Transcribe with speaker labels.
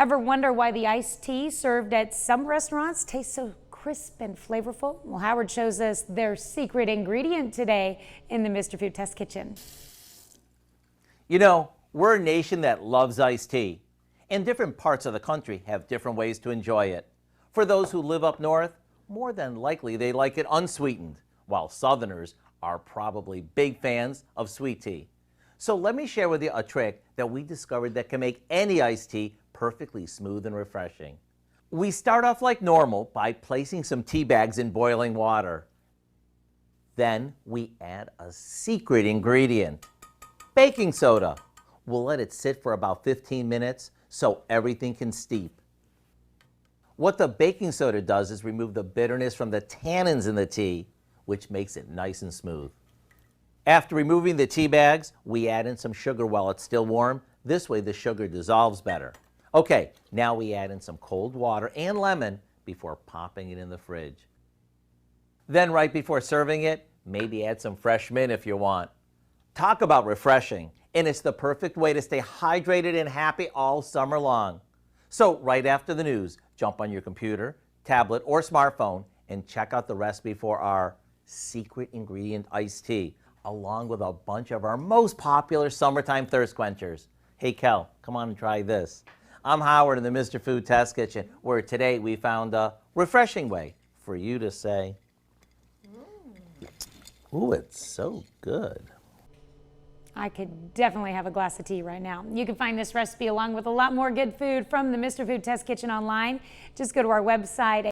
Speaker 1: Ever wonder why the iced tea served at some restaurants tastes so crisp and flavorful? Well, Howard shows us their secret ingredient today in the Mr. Food Test Kitchen.
Speaker 2: You know, we're a nation that loves iced tea, and different parts of the country have different ways to enjoy it. For those who live up north, more than likely they like it unsweetened, while Southerners are probably big fans of sweet tea. So let me share with you a trick that we discovered that can make any iced tea perfectly smooth and refreshing. We start off like normal by placing some tea bags in boiling water. Then we add a secret ingredient, baking soda. We'll let it sit for about 15 minutes so everything can steep. What the baking soda does is remove the bitterness from the tannins in the tea, which makes it nice and smooth. After removing the tea bags, we add in some sugar while it's still warm. This way the sugar dissolves better. Okay, now we add in some cold water and lemon before popping it in the fridge. Then right before serving it, maybe add some fresh mint if you want. Talk about refreshing, and it's the perfect way to stay hydrated and happy all summer long. So right after the news, jump on your computer, tablet, or smartphone and check out the recipe for our secret ingredient iced tea, along with a bunch of our most popular summertime thirst quenchers. Hey Kel, come on and try this. I'm Howard in the Mr. Food Test Kitchen, where today we found a refreshing way for you to say, ooh, it's so good.
Speaker 1: I could definitely have a glass of tea right now. You can find this recipe along with a lot more good food from the Mr. Food Test Kitchen online. Just go to our website